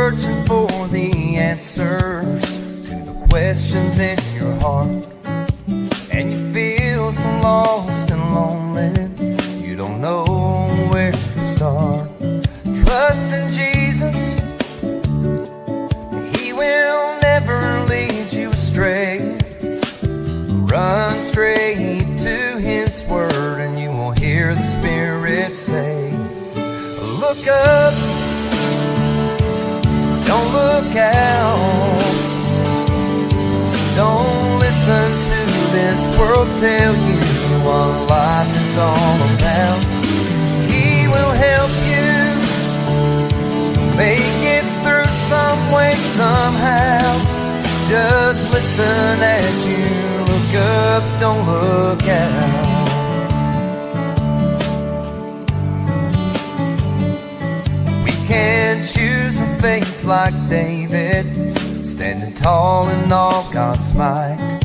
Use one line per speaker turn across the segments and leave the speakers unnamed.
searching for the answers to the questions in your heart, and you feel so lost and lonely, you don't know where to start. Trust in Jesus, He will never lead you astray. Run straight to His Word and you will hear the Spirit say, look up, don't look out. Don't listen to this world tell you what life is all about. He will help you make it through some way, somehow. Just listen as you look up, don't look out. We can choose a faith like David, standing tall in all God's might.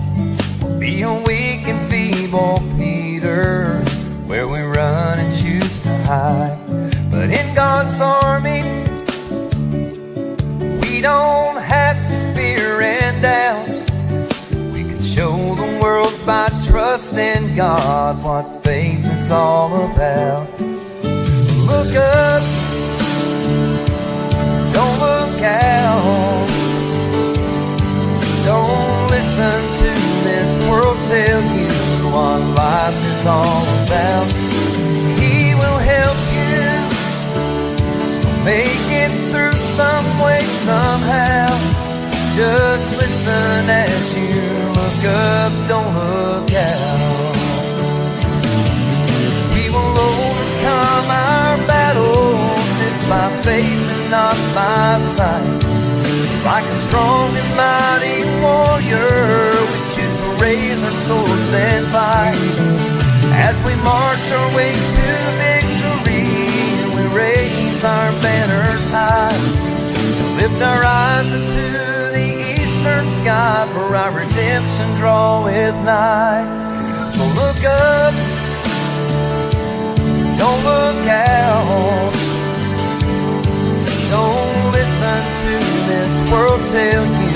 Or be a weak and feeble Peter, where we run and choose to hide. But in God's army, we don't have to fear and doubt. We can show the world by trusting God what faith is all about. Look up, don't look out. Don't listen to this world tell you what life is all about. He will help you make it through some way, somehow. Just listen as you look up, don't look out. We will overcome our battles if by faith and not by sight. Like a strong and mighty warrior, we choose to raise our swords and fight. As we march our way to victory, we raise our banners high, lift our eyes into the eastern sky, for our redemption draweth nigh. So look up, don't look out. Don't listen to this world tell you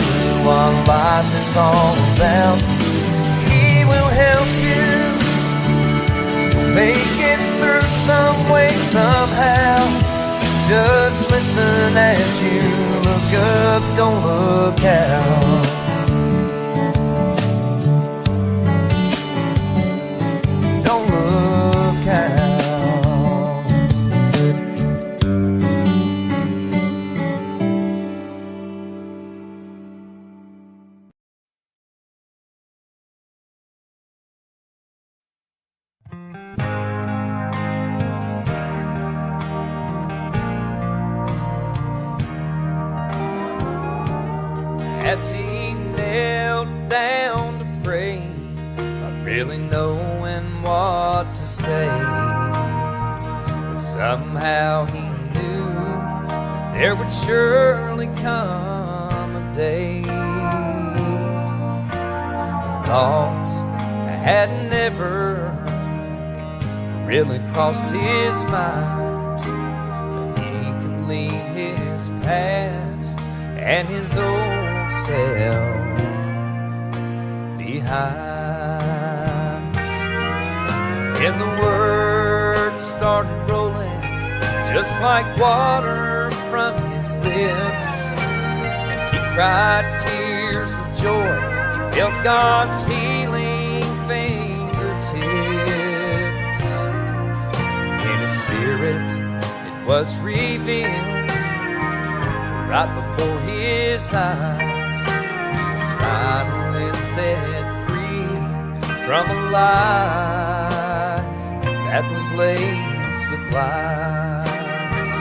what life is all about. He will help you make it through some way, somehow. Just listen as you look up, don't look out. Don't look out. As he knelt down to pray, not really knowing what to say, but somehow he knew that there would surely come a day. A thought had never really crossed his mind, that he could leave his past and his old self behind. And the words started rolling just like water from his lips. As he cried tears of joy, he felt God's healing fingertips. In his spirit it was revealed right before his eyes. He was finally set free from a life that was laced with lies.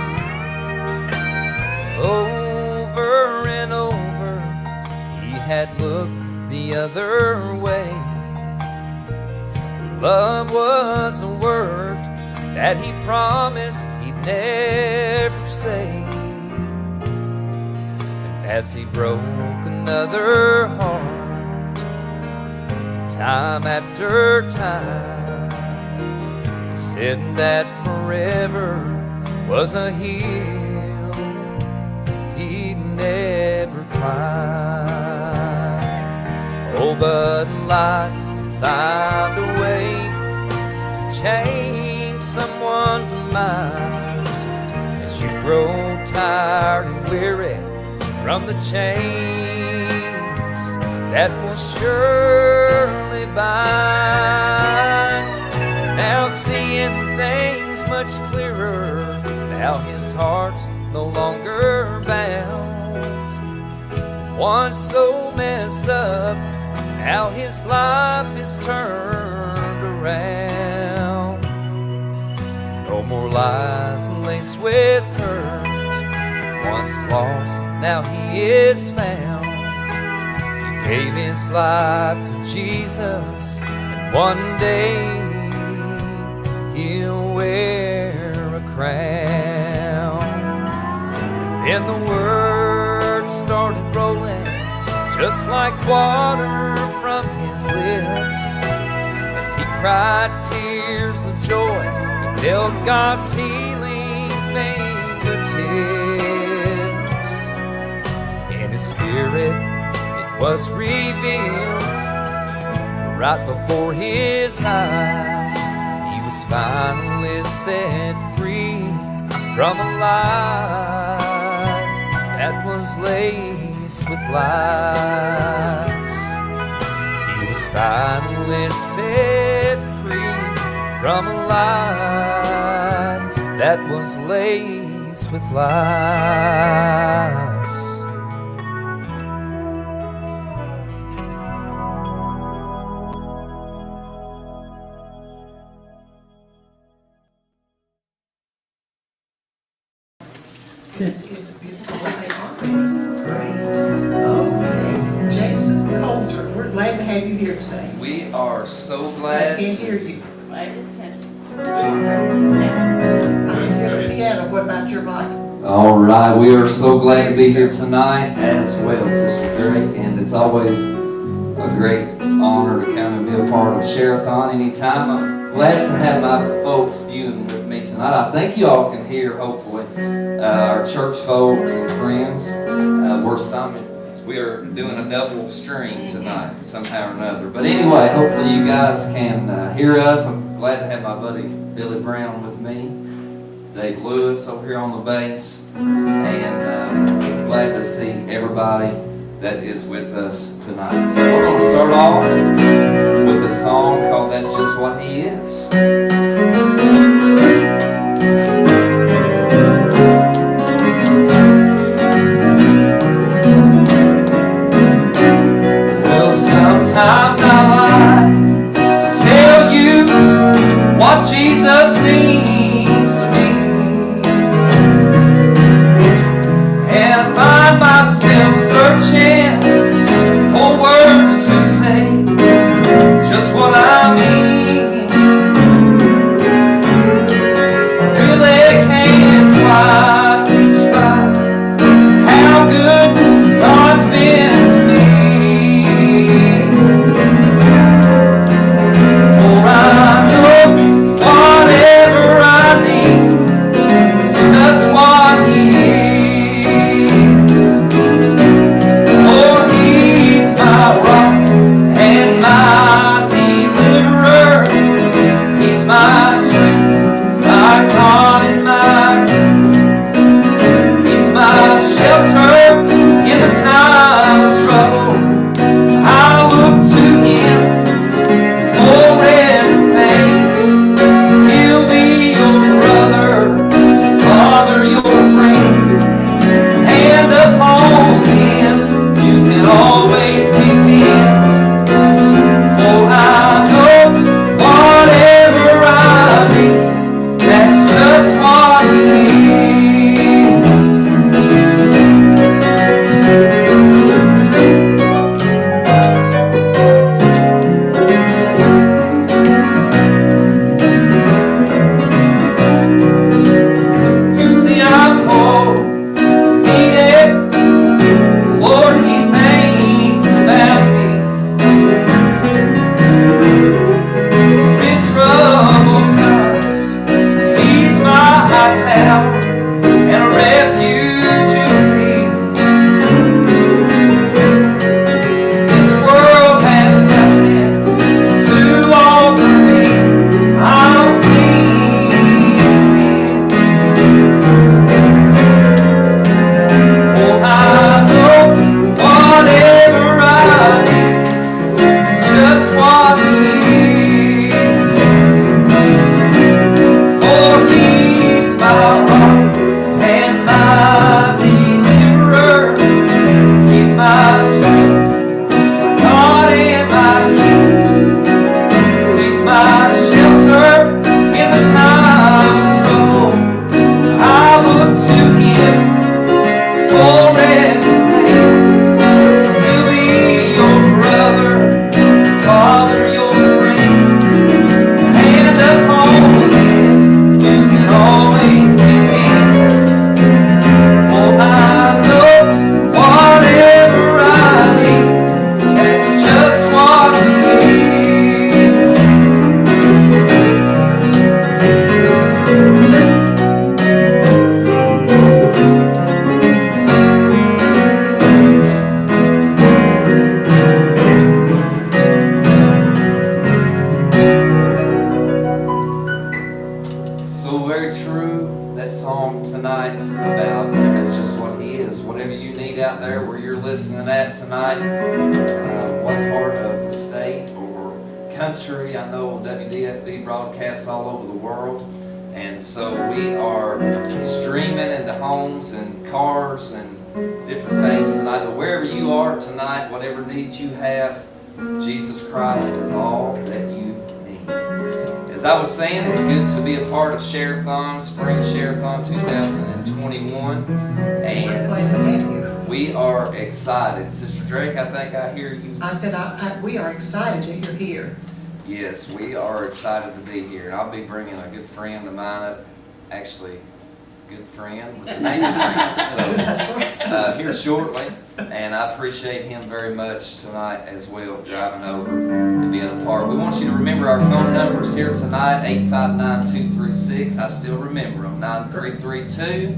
Over and over he had looked the other way. Love was a word that he promised he'd never say. As he broke another heart, time after time, said that forever was a hill he'd but life can find a way to change someone's mind as you grow tired and weary from the chains that will surely bind. Now seeing things much clearer, now his heart's no longer bound. Once so messed up, now his life is turned around. No more lies laced with hurt. Once lost, now he is found. He gave his life to Jesus, and one day he'll wear a crown. Then the word started rolling, just like water from his lips. As he cried tears of joy, he felt God's healing fingertips. In his spirit, it was revealed right before his eyes. He was finally set free from a life that was laced with lies. He was finally set free from a life that was laced with lies.
It's a beautiful way Great. Okay. Jason Coulter, we're glad to have you here today.
We are so
I
glad
can't
to
hear you.
I just can't.
I can hear the piano. What about your mic?
All right, we are so glad to be here tonight as well, Sister Drake, and it's always a great honor to come and be a part of Share-A-Thon anytime. I'm glad to have my folks viewing with me tonight. I think you all can hear, hopefully, our church folks and friends. We are doing a double stream tonight, somehow or another. But anyway, hopefully you guys can hear us. I'm glad to have my buddy Billy Brown with me, Dave Lewis over here on the bass, and glad to see everybody that is with us tonight. So we're going to start off with a song called That's Just What He Is. Well, sometimes I like to tell you what Jesus means to me, and I find myself searching for words to say just what I mean. I really anywhere where you're listening at tonight, what part of the state or country. I know WDFB broadcasts all over the world, and so we are streaming into homes and cars and different things tonight. But wherever you are tonight, whatever needs you have, Jesus Christ is all that you need. As I was saying, it's good to be a part of Share-A-Thon, Spring Share-A-Thon 2021, and we are excited. Sister Drake, I think I hear you.
I said, we are excited that you're here.
Yes, we are excited to be here. I'll be bringing a good friend of mine up, actually, good friend with a native friend, so here shortly. And I appreciate him very much tonight as well, driving over and being a part. We want you to remember our phone numbers here tonight, 859-236. I still remember them, 9332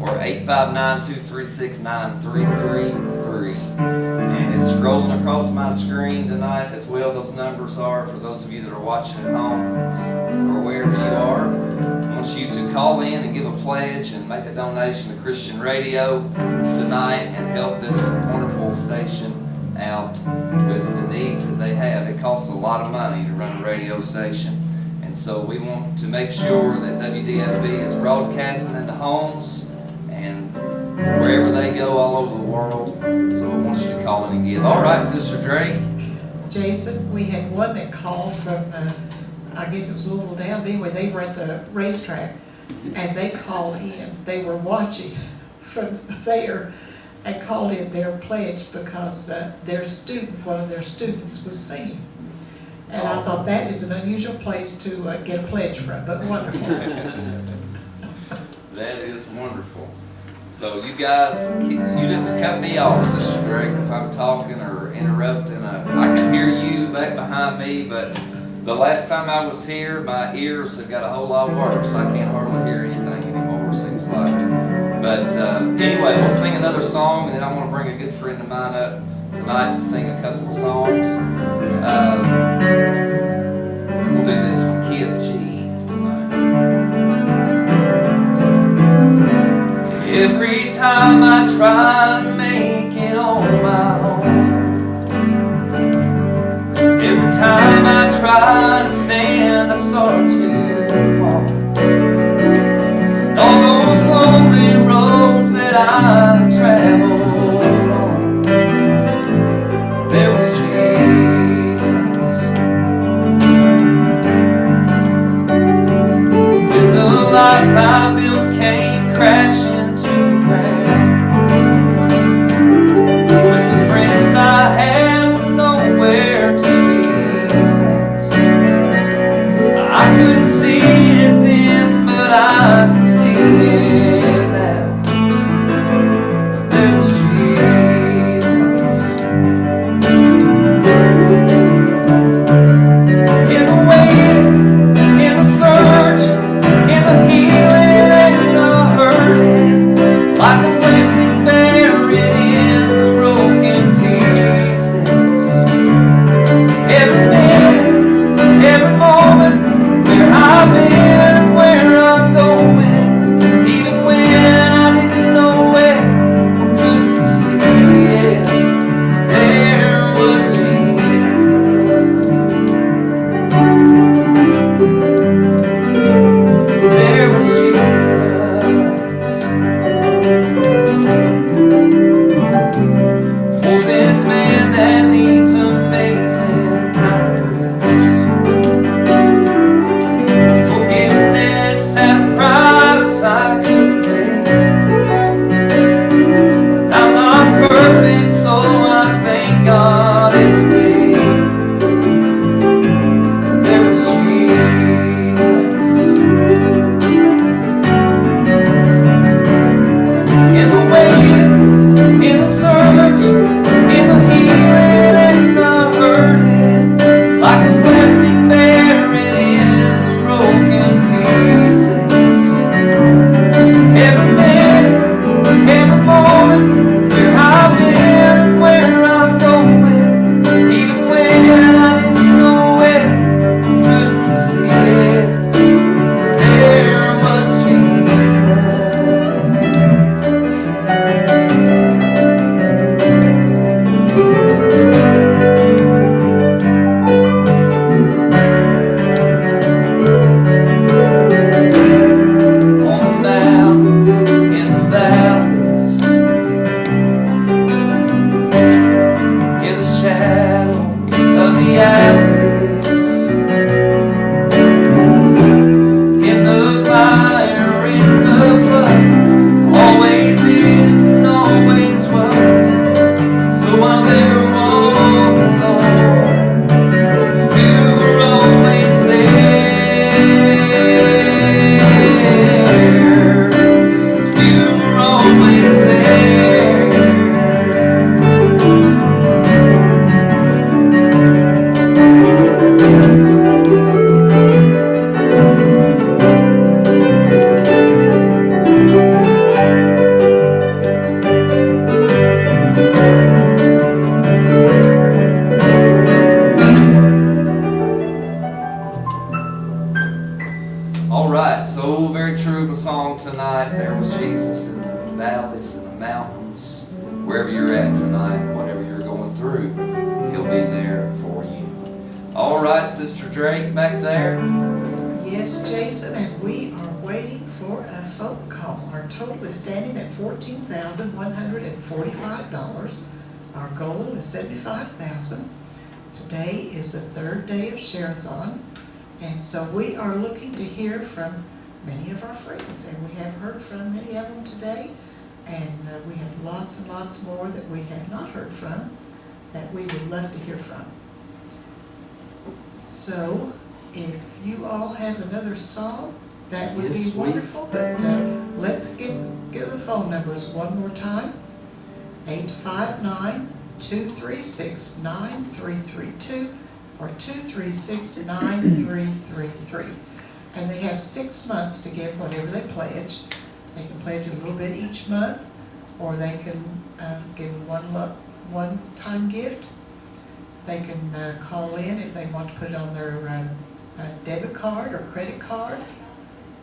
or 859-236-9333. And it's scrolling across my screen tonight as well. Those numbers are for those of you that are watching at home or wherever you are. I want you to call in and give a pledge and make a donation to Christian Radio tonight and help this wonderful station out with the needs that they have. It costs a lot of money to run a radio station, and so we want to make sure that WDFB is broadcasting into homes and wherever they go all over the world. So I want you to call in and give. All right, Sister Drake.
Jason, we had one that called from, I guess it was Louisville Downs. Anyway, they were at the racetrack, and they called in. They were watching from there and called in their pledge because their student, one of their students, was singing. And awesome. I thought that is an unusual place to get a pledge from, but wonderful.
That is wonderful. So you guys, you just cut me off, Sister Drake, if I'm talking or interrupting. I can hear you back behind me, but the last time I was here, my ears have got a whole lot worse. I can't hardly hear anything anymore, seems like. But anyway, we'll sing another song, and then I want to bring a good friend of mine up tonight to sing a couple of songs. We'll do this one, Key of G, tonight. Every time I try to make it on my own, every time I try to stand, I start to fall. And all those lonely roads that I traveled on, there was Jesus. When the life I built came crashing to the ground, when the friends I had were nowhere to be found, I couldn't see it then, but I can see it now. wherever you're at tonight, whatever you're going through, He'll be there for you. All right, Sister Drake back there.
Yes, Jason, and we are waiting for a phone call. Our total is standing at $14,145. Our goal is $75,000. Today is the third day of Share-A-Thon, and so we are looking to hear from many of our friends, and we have heard from many of them today, and we have lots and lots more that we have not heard from that we would love to hear from. So, if you all have another song, that would be wonderful, but let's give the phone numbers one more time. 859-236-9332 or 236-9333. And they have 6 months to give whatever they pledge. They can pledge a little bit each month, or they can give one-time gift. They can call in if they want to put it on their debit card or credit card,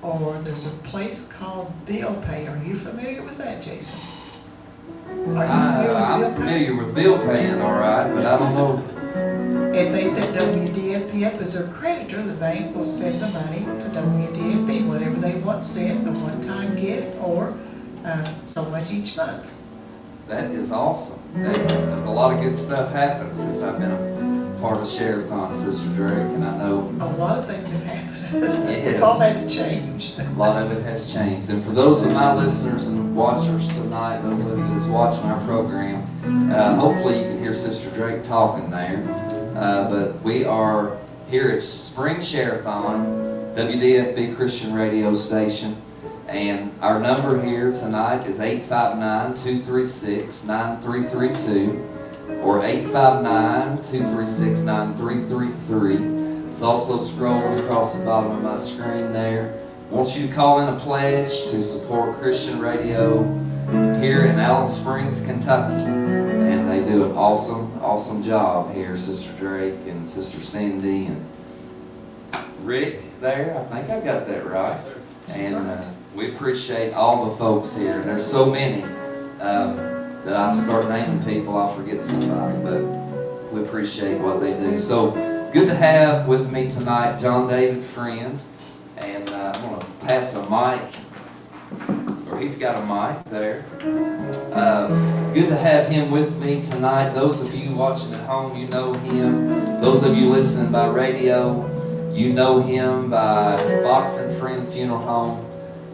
or there's a place called Bill Pay. Are you familiar with that, Jason?
I'm familiar with bill paying, all right, but I don't know.
If they set WDFB up as their creditor, the bank will send the money to WDFB, whatever they want sent, a one-time gift, or so much each month.
That is awesome. There's a lot of good stuff happened since I've been a part of Share-A-Thon, Sister Drake, and I know
a lot of things have happened.
Yes.
We've all had to change.
A lot of it has changed. And for those of my listeners and watchers tonight, those of you that's watching our program, hopefully you can hear Sister Drake talking there. But we are here at Spring Share-A-Thon, WDFB Christian radio station. And our number here tonight is 859-236-9332 or 859-236-9333. It's also scrolling across the bottom of my screen there. I want you to call in a pledge to support Christian radio here in Allen Springs, Kentucky. And they do an awesome job here, Sister Drake and Sister Cindy and Rick there. I think I got that right. And we appreciate all the folks here. There's so many that I'll start naming people, I'll forget somebody, but we appreciate what they do. So it's good to have with me tonight John David Friend, and I'm going to pass a mic, or he's got a mic there. Good to have him with me tonight. Those of you watching at home, you know him. Those of you listening by radio, you know him by Fox and Friend Funeral Home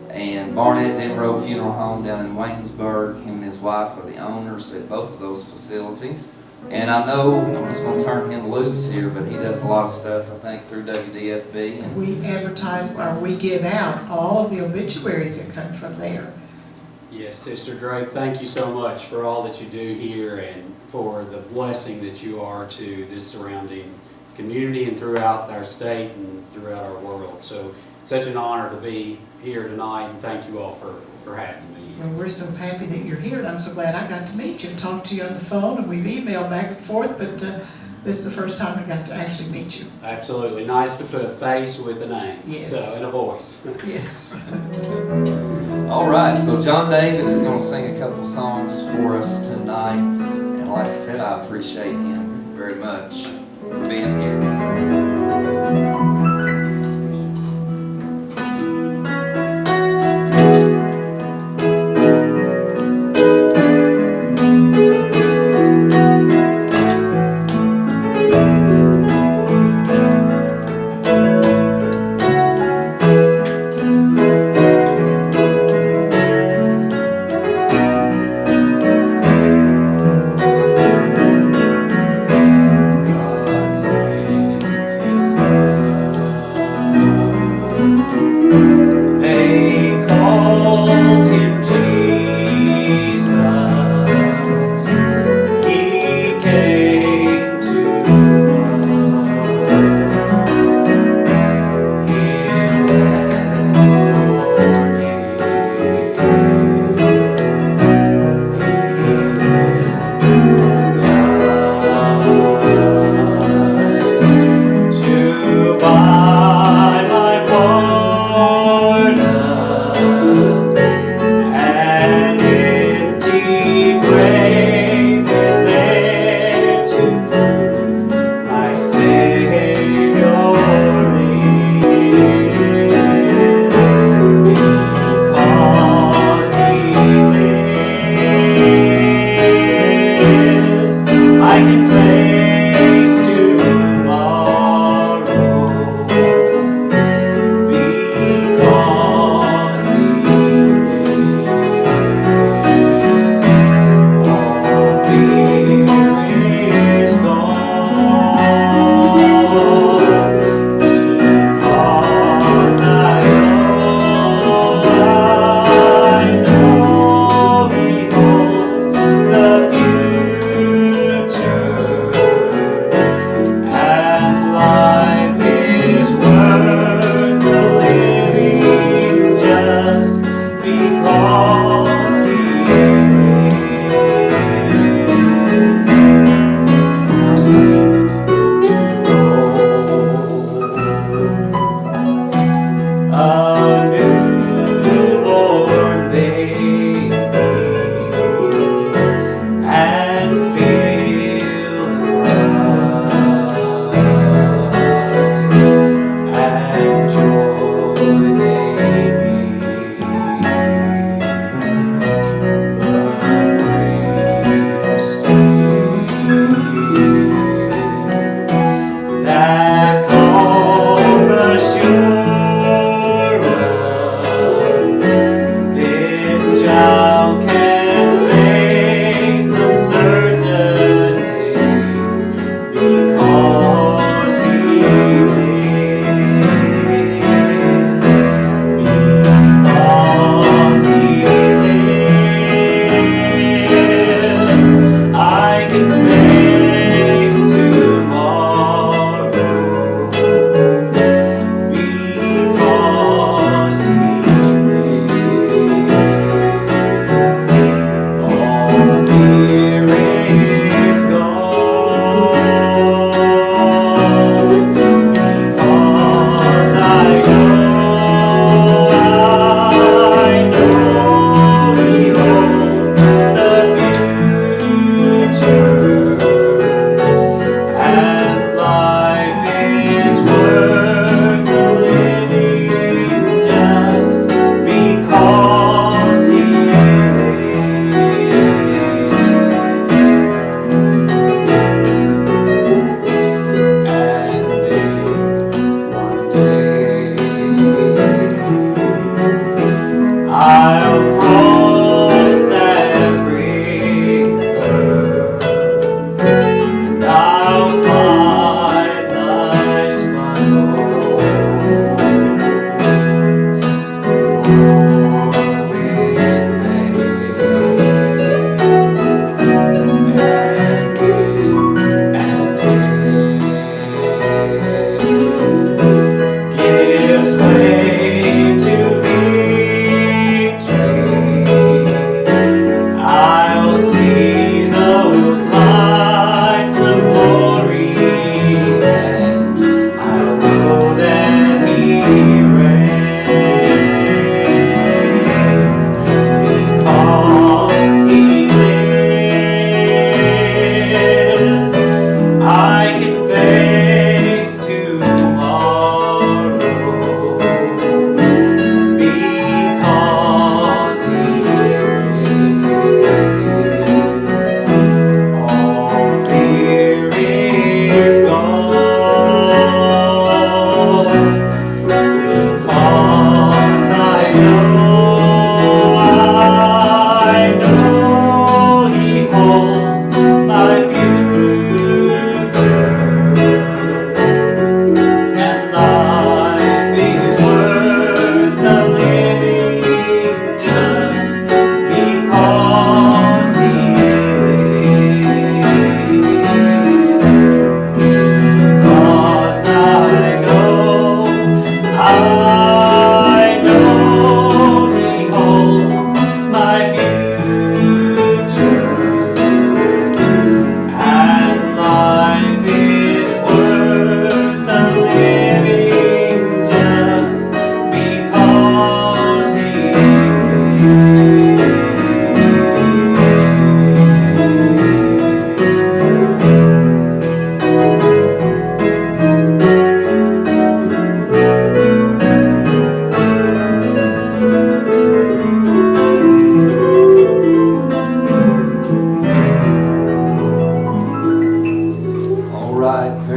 and Barnett Denrow Funeral Home down in Waynesburg. Him and his wife are the owners at both of those facilities. And I know, I'm just going to turn him loose here, but he does a lot of stuff, I think, through WDFB. And
we advertise, or we give out all of the obituaries that come from there.
Yes, Sister Drake, thank you so much for all that you do here and for the blessing that you are to this surrounding community and throughout our state and throughout our world. So it's such an honor to be here tonight, and thank you all for having me.
Well, we're so happy that you're here, and I'm so glad I got to meet you and talk to you on the phone, and we've emailed back and forth, but this is the first time I got to actually meet you.
Absolutely. Nice to put a face with a name.
Yes.
So, and a voice.
Yes.
all right, so John David is going to sing a couple songs for us tonight. And like I said, I appreciate him very much for being here.
God sent His Son.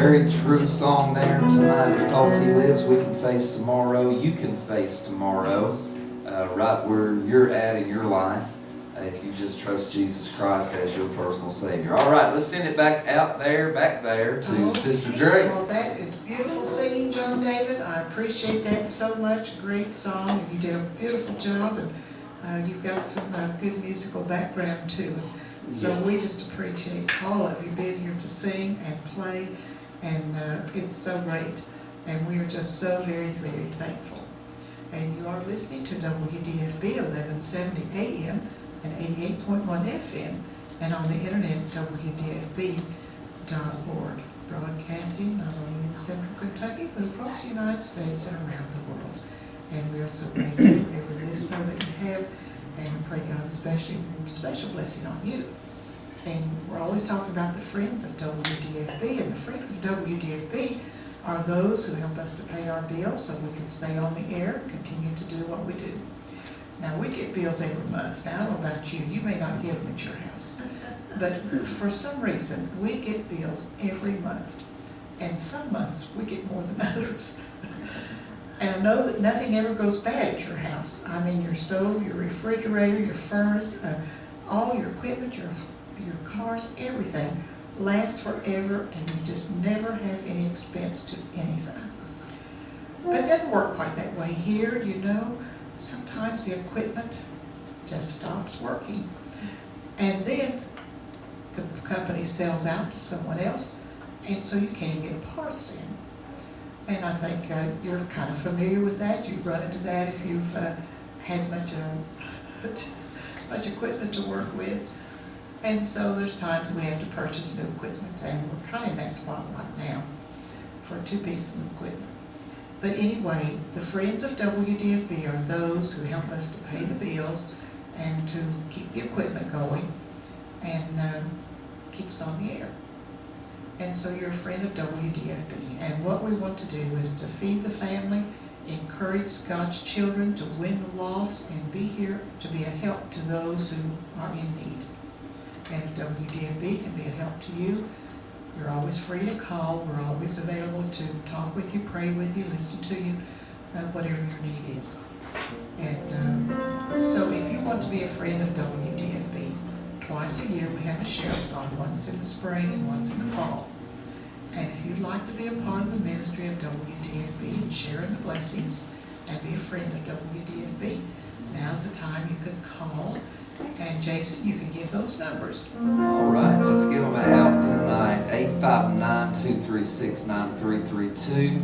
very true song there tonight. Because He lives, we can face tomorrow. You can face tomorrow, right where you're at in your life, if you just trust Jesus Christ as your personal Savior. All right, let's send it back there to Sister Dre.
Well, that is beautiful singing, John David. I appreciate that so much. Great song, and you did a beautiful job, and you've got some good musical background too. So
Yes.
we just appreciate all of you being here to sing and play, and it's so great. And we are just so very, very thankful. And you are listening to WDFB 1170 AM and 88.1 FM, and on the internet, WDFB.org. Broadcasting not only in central Kentucky, but across the United States and around the world. And we are so grateful for every listener that you have, and we pray God's special blessing on you. And we're always talking about the friends of WDFB, and the friends of WDFB are those who help us to pay our bills so we can stay on the air, continue to do what we do. Now, we get bills every month. Now, I don't know about you. You may not get them at your house. But for some reason, we get bills every month. And some months, we get more than others. And I know that nothing ever goes bad at your house. I mean, your stove, your refrigerator, your furnace, all your equipment, your cars, everything lasts forever, and you just never have any expense to anything. But it doesn't work quite that way here, you know. Sometimes the equipment just stops working. And then the company sells out to someone else, and so you can't even get parts in. And I think you're kind of familiar with that. You've run into that if you've had much equipment to work with. And so there's times we have to purchase new equipment, and we're kind of in that spot right now for 2 pieces of equipment. But anyway, the friends of WDFB are those who help us to pay the bills and to keep the equipment going and keep us on the air. And so you're a friend of WDFB. And what we want to do is to feed the family, encourage God's children to win the lost, and be here to be a help to those who are in need. And if WDFB can be a help to you, you're always free to call. We're always available to talk with you, pray with you, listen to you, whatever your need is. And so if you want to be a friend of WDFB, twice a year we have a Share-A-Thon, once in the spring and once in the fall. And if you'd like to be a part of the ministry of WDFB and share in the blessings and be a friend of WDFB, now's the time you can call. And Jason, you can give those numbers.
All right, let's get them out tonight. 859-236-9332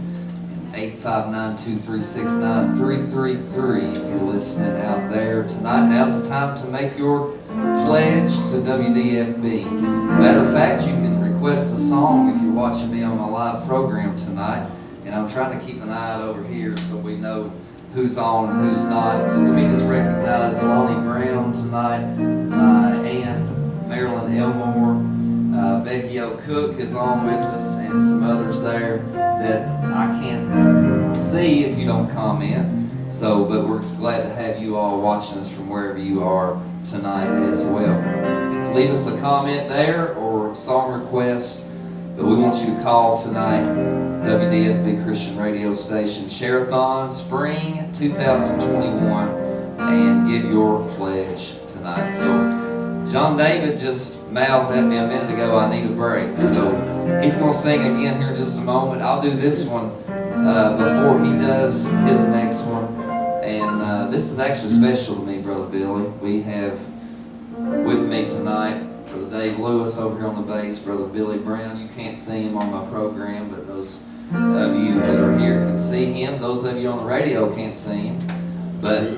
and 859-236-9333 if you're listening out there tonight. Now's the time to make your pledge to WDFB. Matter of fact, you can request a song if you're watching me on my live program tonight. And I'm trying to keep an eye out over here so we know who's on and who's not. So let me just recognize Lonnie Brown tonight, my aunt Marilyn Elmore, Becky O'Cook is on with us, and some others there that I can't see if you don't comment. So, but we're glad to have you all watching us from wherever you are tonight as well. Leave us a comment there or song request. But we want you to call tonight, WDFB Christian Radio Station, Share-A-Thon, Spring 2021, and give your pledge tonight. So, John David just mouthed at me a minute ago, I need a break. So, he's going to sing again here in just a moment. I'll do this one before he does his next one. And this is actually special to me, Brother Billy. We have with me tonight Brother Dave Lewis over here on the bass, Brother Billy Brown. You can't see him on my program, but those of you that are here can see him. Those of you on the radio can't see him. But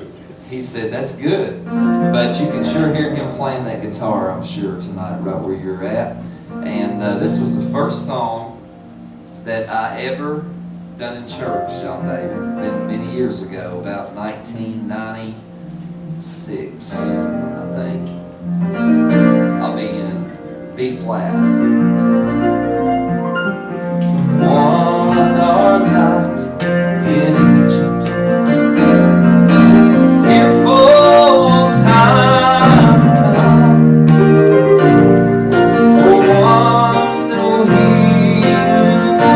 he said, that's good. But you can sure hear him playing that guitar, I'm sure, tonight, right where you're at. And this was the first song that I ever done in church, John David. Been many years ago, about 1996, I think. I'll be in B flat. One dark night in Egypt, fearful time come for one that'll hear the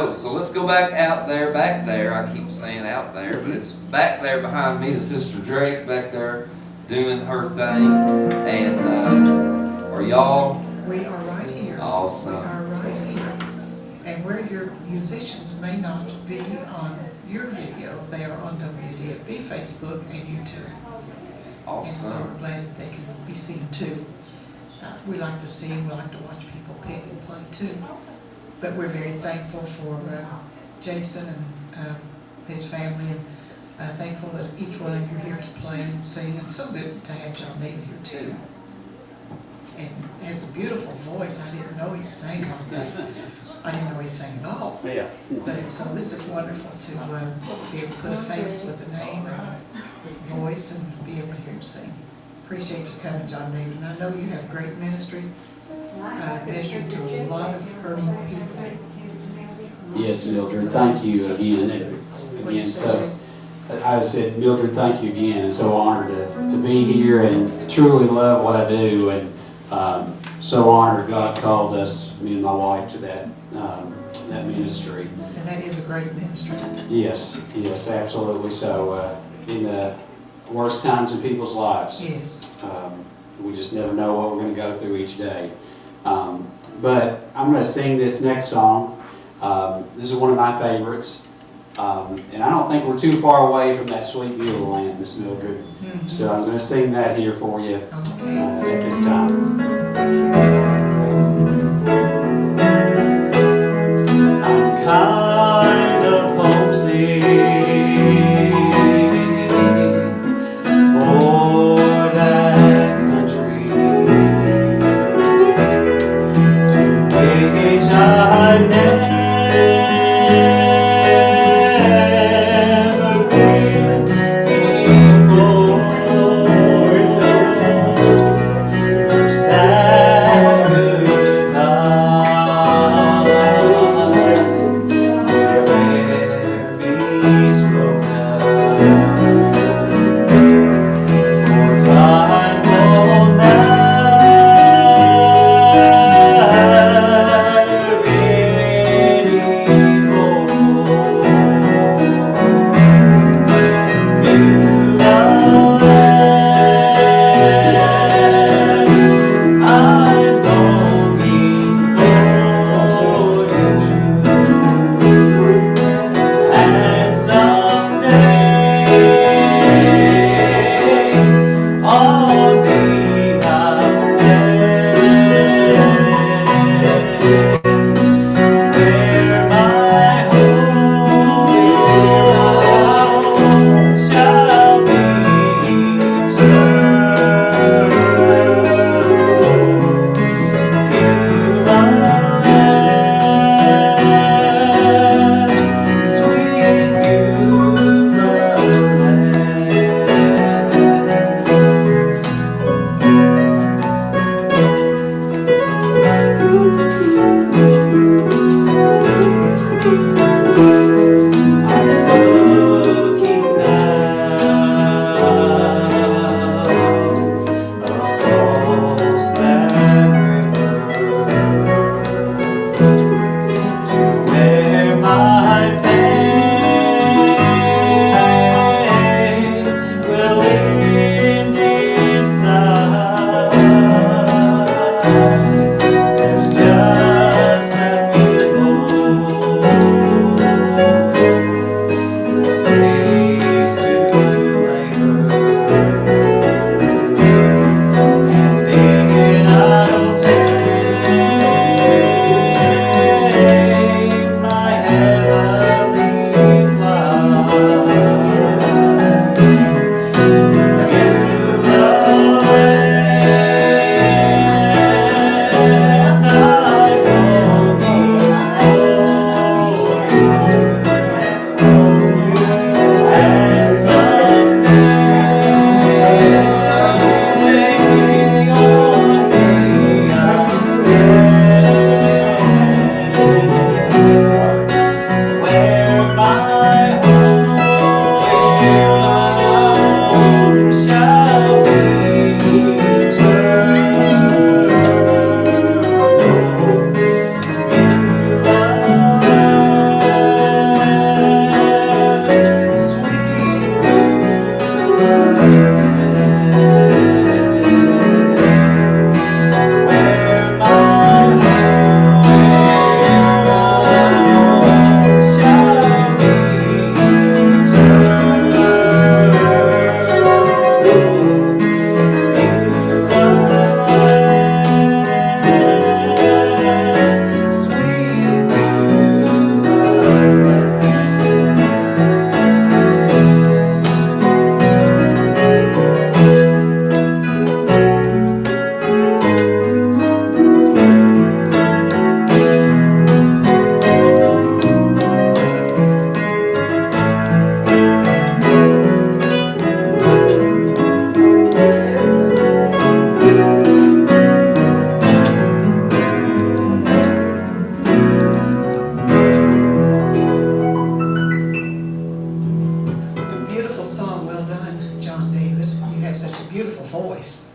go. So let's go back there. I keep saying out there, but it's back there behind me to Sister Drake back there doing her thing. And are y'all?
We are right here.
Awesome.
We are right here. And where your musicians may not be on your video, they are on WDFB Facebook and YouTube.
Awesome.
And so we're glad that they can be seen too. We like to sing, we like to watch people pick and play too. But we're very thankful for Jason and his family, and thankful that each one of you are here to play and sing. And so good to have John David here too. And has a beautiful voice. I didn't know he sang all day. I didn't know he sang at all.
Yeah.
But so this is wonderful to be able to put a face with a name and a voice and be able to hear him sing. Appreciate you coming, John David. And I know you have great ministry, ministering to a lot of hurting people.
Yes, Mildred, thank you again. So I said, Mildred, thank you again. I'm so honored to be here and truly love what I do, and so honored God called us, me and my wife, to that ministry.
And that is a great ministry.
Yes, absolutely. So in the worst times in people's lives,
Yes.
We just never know what we're going to go through each day. But I'm going to sing this next song. This is one of my favorites. And I don't think we're too far away from that Sweet Beulah Land, Miss Mildred.
Mm-hmm.
So I'm going to sing that here for you
Okay.
at this time. I'm kind of homesick for that country to which I never been before. I'm sad goodbye.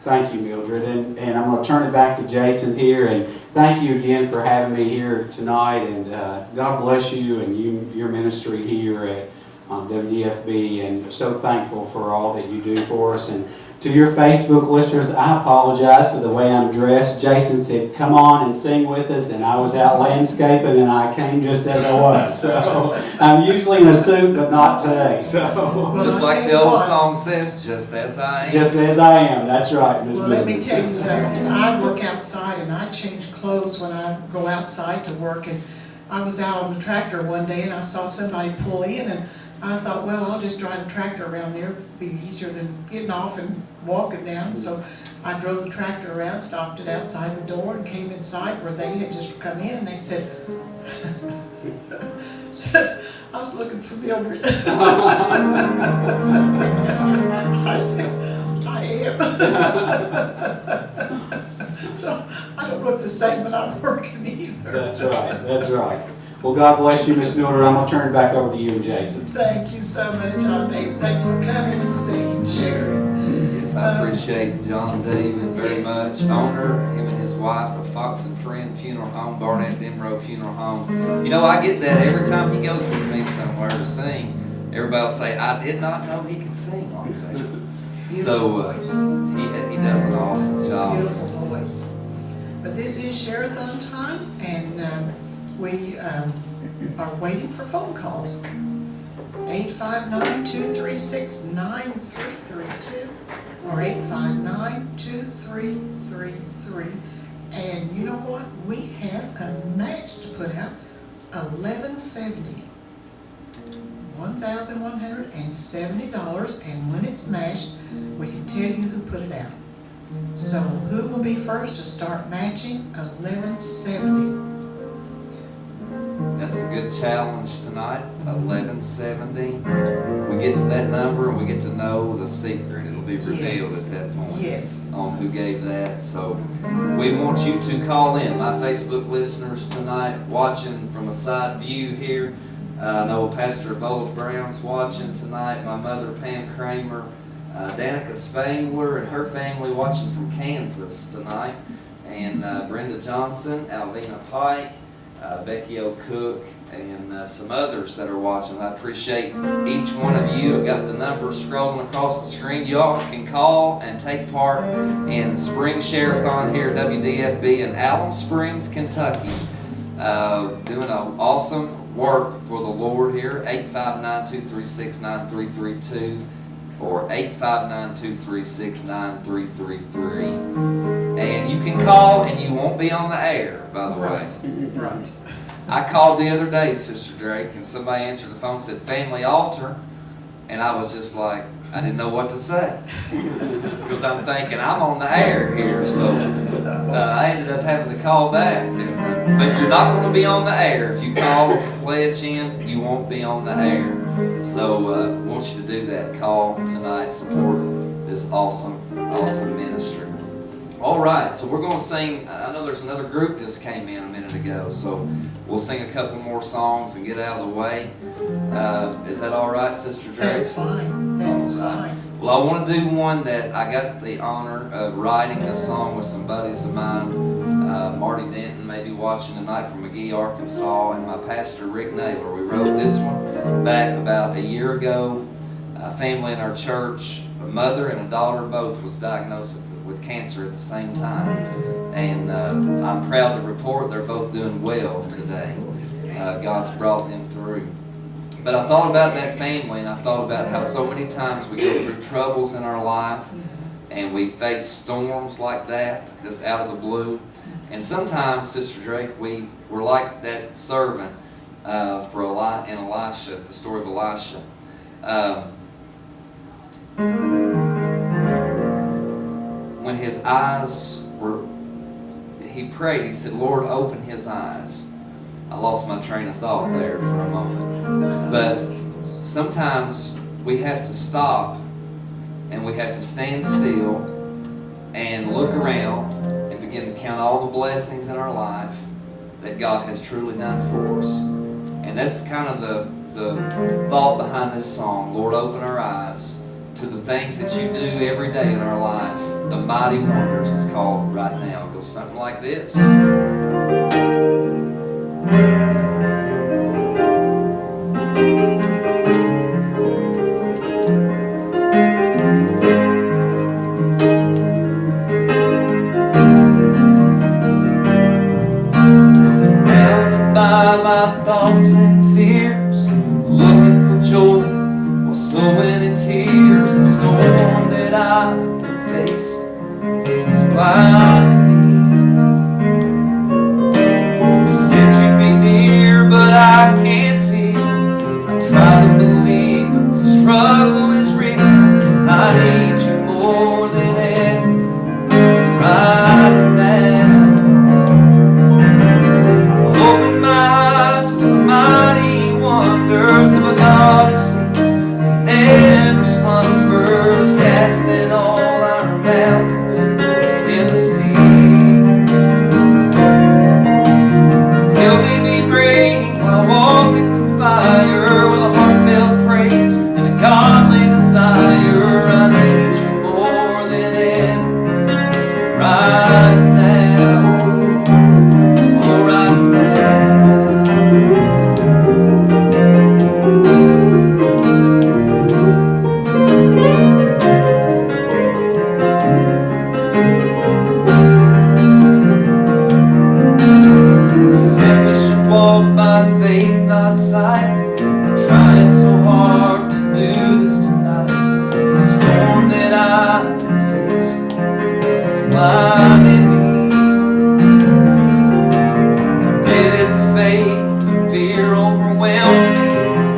Thank you, Mildred. And I'm going to turn it back to Jason here. And thank you again for having me here tonight. And God bless you and your ministry here at WDFB. And so thankful for all that you do for us. And to your Facebook listeners, I apologize for the way I'm dressed. Jason said, come on and sing with us, and I was out landscaping, and I came just as I was. So I'm usually in a suit, but not today. So
just like the old song says, just as I am.
Just as I am. That's right. Ms.
Well, let me tell you something. I work outside, and I change clothes when I go outside to work. And I was out on the tractor one day, and I saw somebody pull in, and I thought, well, I'll just drive the tractor around there. It'd be easier than getting off and walking down. So I drove the tractor around, stopped it outside the door, and came inside where they had just come in. And they said, I was looking for Mildred. I said, I am. So I don't look the same when I'm working either.
That's right. That's right. Well, God bless you, Miss Mildred. I'm going to turn it back over to you and Jason.
Thank you so much, John David. Thanks for coming and singing, sharing.
Yes, I appreciate John David very much. Owner, him and his wife of Fox and Friend Funeral Home, Barnett Denbrough Funeral Home. You know, I get that every time he goes with me somewhere to sing. Everybody will say, I did not know he could sing like that. So he does an awesome job.
Beautiful voice. But this is Share-A-Thon time, and we are waiting for phone calls. 859-236-9332 or 859-2333. And you know what? We have a match to put out, $1,170. $1,170, and when it's matched, we can tell you who put it out. So who will be first to start matching $1,170?
That's a good challenge tonight, 1170. We get to that number and we get to know the secret. It'll be revealed at that point.
Yes.
On who gave that. So we want you to call in. My Facebook listeners tonight watching from a side view here. I know Pastor Ebola Brown's watching tonight. My mother Pam Kramer. Danica Spangler and her family watching from Kansas tonight. And Brenda Johnson, Alvina Pike, Becky O'Cook, and some others that are watching. I appreciate each one of you. I've got the numbers scrolling across the screen. Y'all can call and take part in Spring Share-A-Thon here at WDFB in Alum Springs, Kentucky. Doing an awesome work for the Lord here. 859-236-9332 or 859-236-9333. And you can call and you won't be on the air, by the way.
Right.
I called the other day, Sister Drake, and somebody answered the phone and said, family altar. And I was just like, I didn't know what to say. Because I'm thinking, I'm on the air here. So I ended up having to call back. But you're not going to be on the air. If you call, pledge in, you won't be on the air. So I want you to do that. Call tonight, support this awesome ministry. All right, so we're going to sing. I know there's another group just came in a minute ago, so we'll sing a couple more songs and get out of the way. Is that all right, Sister Drake?
That's fine. That is fine.
Well, I want to do one that I got the honor of writing a song with some buddies of mine. Marty Denton may be watching tonight from McGee, Arkansas, and my pastor, Rick Naylor. We wrote this one back about a year ago. A family in our church, a mother and a daughter, both was diagnosed with cancer at the same time. And I'm proud to report they're both doing well today. God's brought them through. But I thought about that family, and I thought about how so many times we go through troubles in our life, and we face storms like that, just out of the blue. And sometimes, Sister Drake, we're like that servant in Elisha, the story of Elisha. When his eyes he prayed, he said, Lord, open his eyes. I lost my train of thought there for a moment. But sometimes we have to stop and we have to stand still and look around and begin to count all the blessings in our life that God has truly done for us. And that's kind of the thought behind this song. Lord, open our eyes to the things that you do every day in our life the Mighty Wonders. It's called Right Now. It goes something like this. Surrounded by my thoughts and fears, looking for joy while sowing in tears. The storm that I've been facing is blinding me. You said you'd be near, but I can't feel. I try to believe, but the struggle is real. I need you more than ever right now. Open my eyes to the mighty wonders of a God who sees and never slumbers, casting all our mountains in the sea. Help me be brave while walking through fire, with a heartfelt praise and a godly desire. I need you more than ever right now. Oh, right now. Said we should walk by faith, not sight. I'm trying so hard to do this tonight. The storm that I've been facing is blinding me. Committed to faith, fear overwhelms me.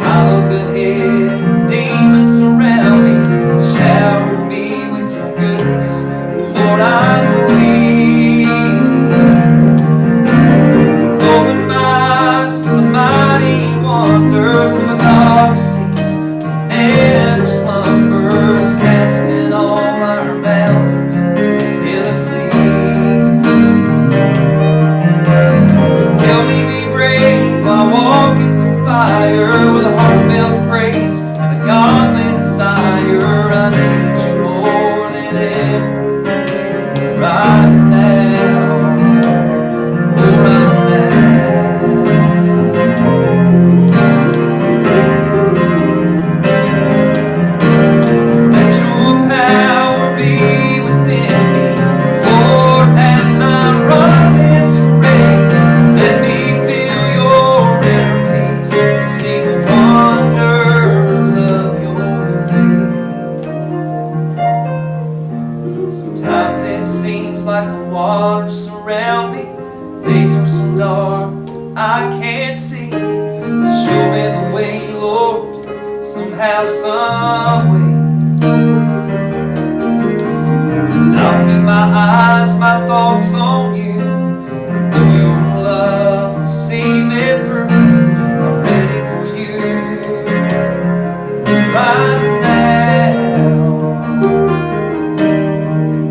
I look ahead, demons surround me. Shower me with your goodness, Lord, I believe. Open my eyes to the mighty wonders of a God who sees and never slumbers, casting all our mountains in the sea. Help me be brave while walking through fire, with a heartfelt praise and a godly desire. I need you more than ever right now. Oh, right now. Let your power be within me, Lord, as I run this race. Let me feel your inner peace and see the wonders of your grace. Sometimes it seems like the waters surround me. Days are so dark I can't see. But show me the way, Lord, somehow, some way. I'll keep my eyes, my thoughts on you. I know your love will see me through. I'm ready for you right now.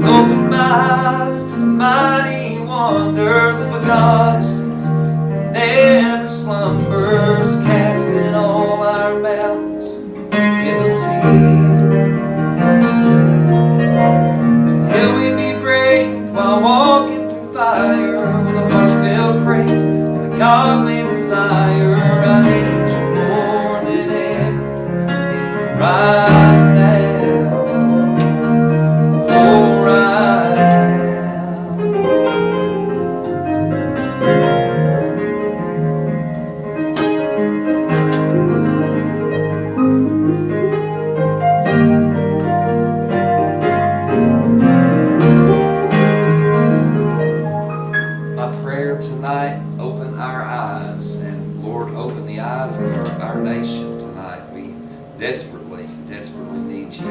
Open my eyes to the mighty wonders of a God who sees and never slumbers, casting all our mountains in the sea. Help me be brave while walking through fire, with a heartfelt praise and a godly desire. I need you more than ever right now. Oh, right My prayer tonight, open our eyes, and Lord, open the eyes of our nation tonight. We desperately, desperately need you.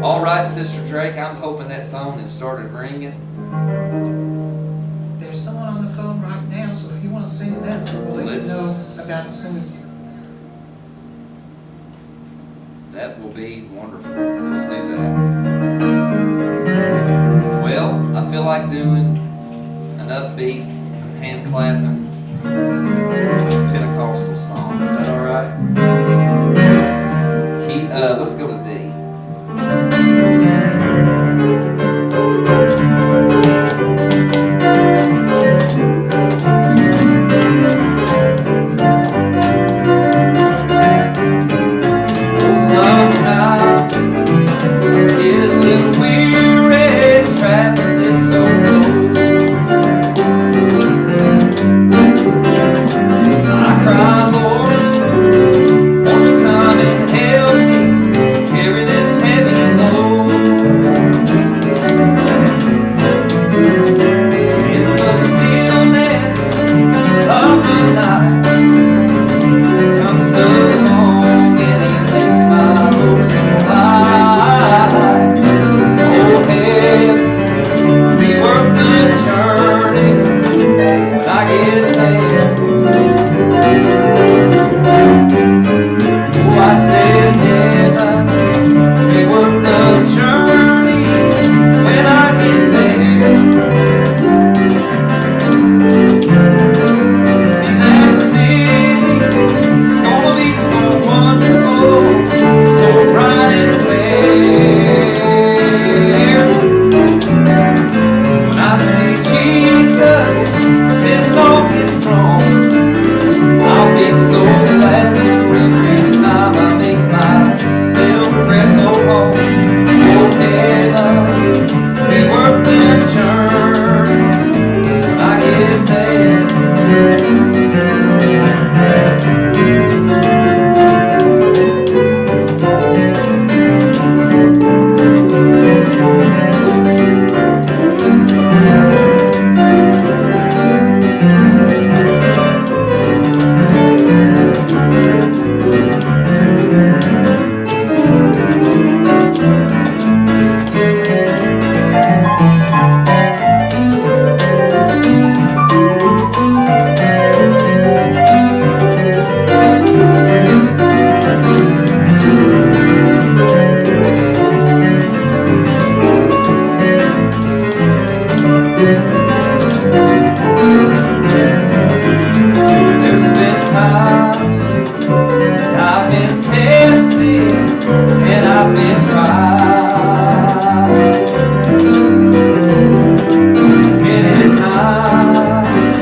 All right, Sister Drake, I'm hoping that phone has started ringing.
There's someone on the phone right now, so if you want to sing that, we'll let you know about it as soon as.
That will be wonderful. Let's do that. Well, I feel like doing an upbeat, hand clapping Pentecostal song. Is that all right? Let's go to D. searching and I've been tried. Many times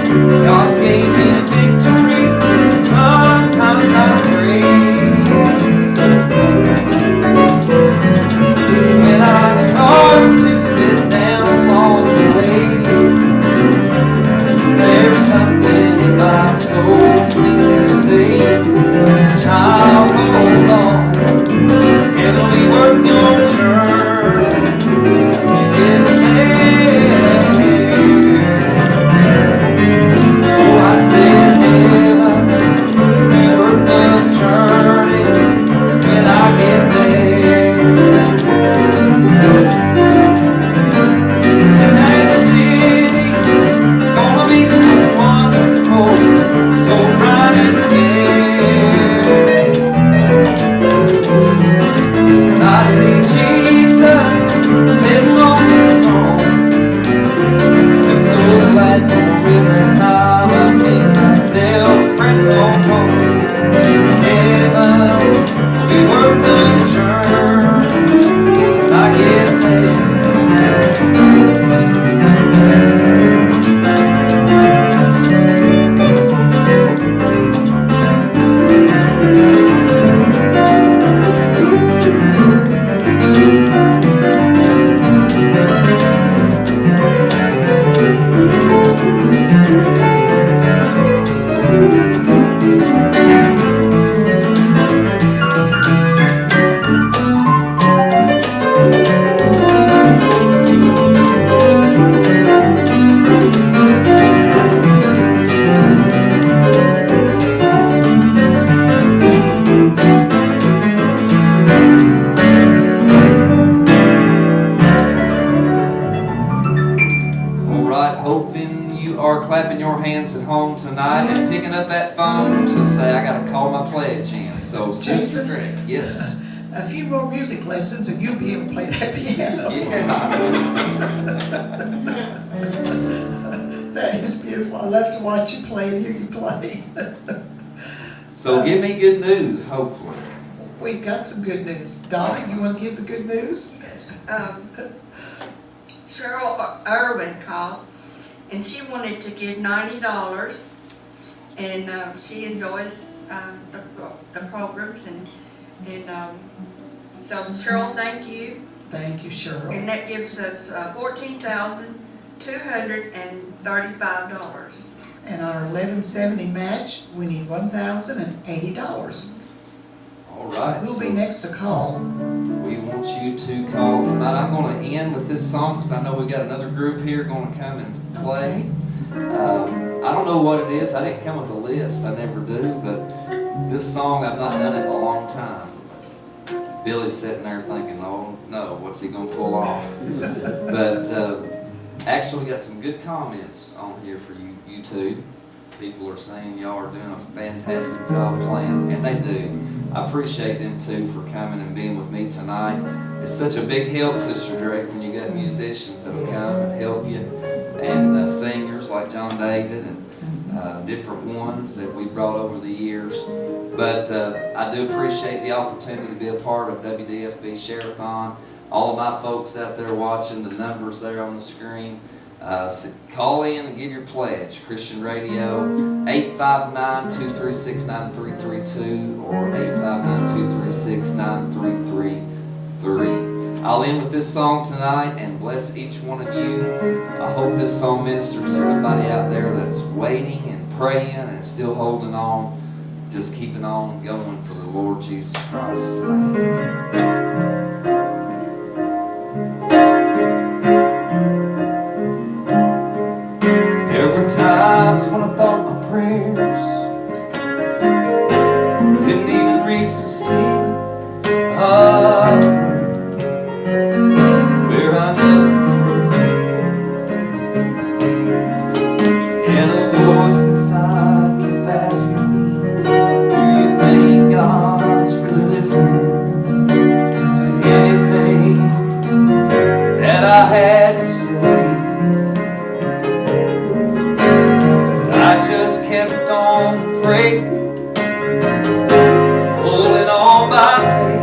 God's gave me victory. Sometimes I pray. When I start to sit down along the way, there's something in my soul seems to say, child, hold on. It'll be worth your journey. You get there. Oh, I said heaven be worth the journey when I get there. See that city, it's gonna be so wonderful, so bright and fair. I see Jesus sitting on his throne. I'm so glad for every time I make myself press on home. Heaven will be worth the journey when I get there. Hoping you are clapping your hands at home tonight and picking up that phone to say, I got to call my pledge in. So, Sister Drake, yes.
A few more music lessons and you'll be able to play that piano.
Yeah.
That is beautiful. I love to watch you play and hear you play.
So give me good news, hopefully.
We've got some good news. Donna,
Awesome.
you want to give the good news?
Yes. Cheryl Irwin called, and she wanted to give $90, and she enjoys the programs, and so Cheryl, thank you.
Thank you, Cheryl.
And that gives us $14,235.
And our 1170 match, we need $1,080.
All right.
We'll be next to call.
We want you to call tonight. I'm going to end with this song because I know we've got another group here going to come and play. I don't know what it is. I didn't come with a list. I never do. But this song, I've not done it in a long time. Billy's sitting there thinking, oh no, what's he going to pull off? But actually, we got some good comments on here for you two. People are saying y'all are doing a fantastic job playing, and they do. I appreciate them too for coming and being with me tonight. It's such a big help, Sister Drake, when you got musicians that'll come and help you, and singers like John David and different ones that we brought over the years. But I do appreciate the opportunity to be a part of WDFB Share-A-Thon. All of my folks out there watching, the numbers there on the screen. Call in and give your pledge. Christian Radio, 859-236-9332 or 859-236-9333. I'll end with this song tonight and bless each one of you. I hope this song ministers to somebody out there that's waiting and praying and still holding on, just keeping on going for the Lord Jesus Christ. Times when I thought my prayers couldn't even reach the ceiling of where I knelt to pray, and a voice inside kept asking me, do you think God's really listening to anything that I had to say? Kept on praying, holding on by faith.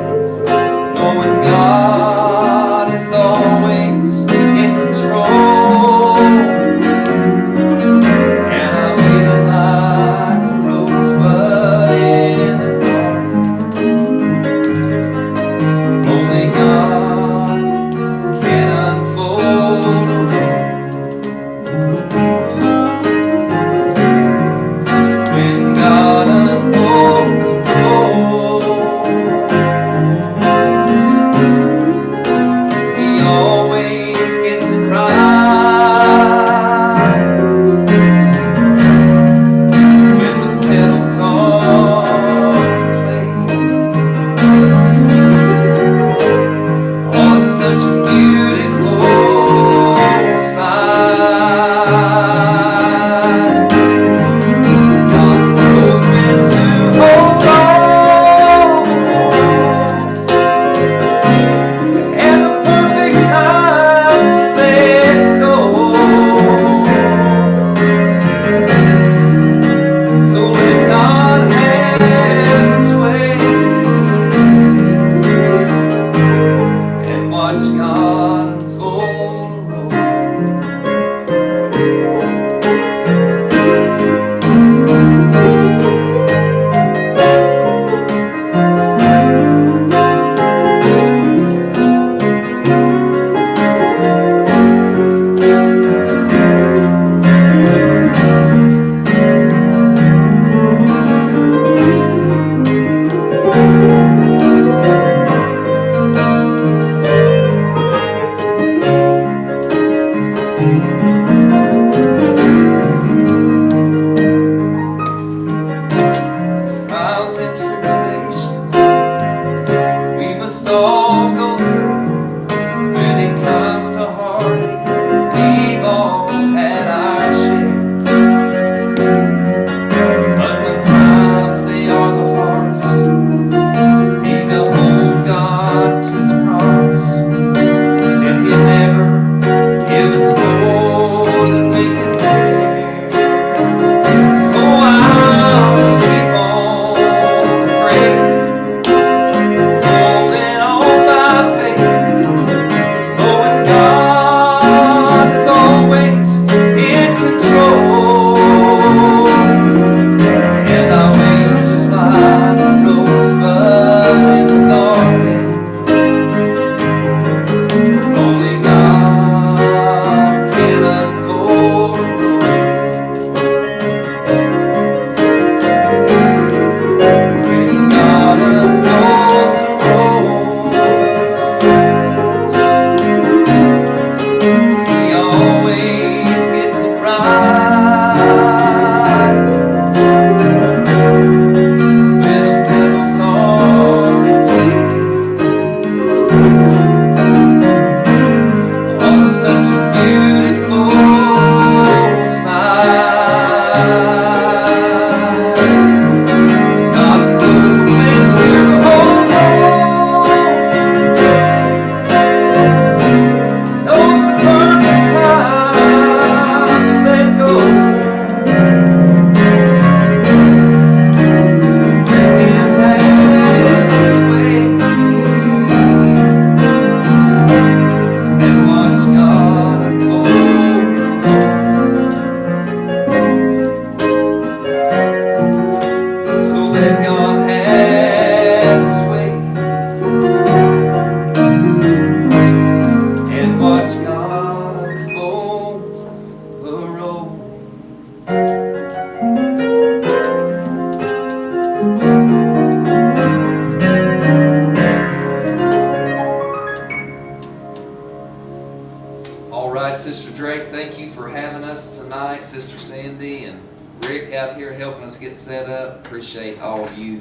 for having us tonight, Sister Sandy and Rick out here helping us get set up. Appreciate all of you,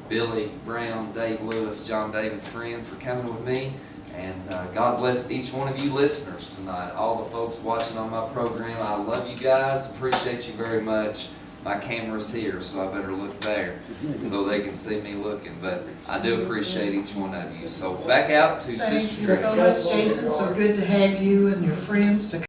Billy Brown, Dave Lewis, John David Friend, for coming with me. And God bless each one of you listeners tonight, all the folks watching on my program. I love you guys. Appreciate you very much. My camera's here, so I better look there so they can see me looking. But I do appreciate each one of you. So back out to
Thank
Sister
you
Drake.
so much, Jason. So good to have you and your friends to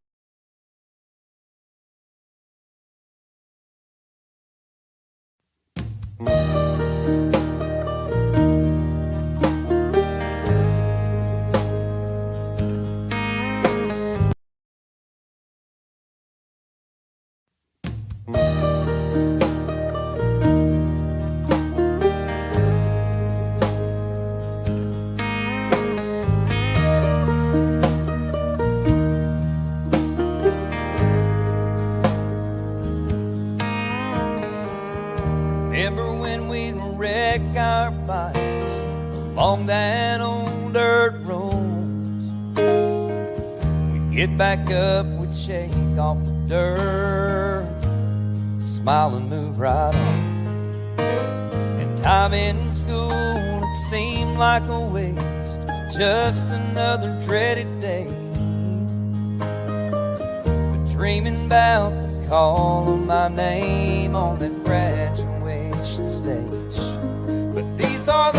Remember when we'd wreck our bikes along that old dirt road? We'd get back up, we'd shake off the dirt, smile and move right on. And time in school, it seemed like a waste, just another dreaded day. But dreaming about the call of my name on that graduation stage. But these are the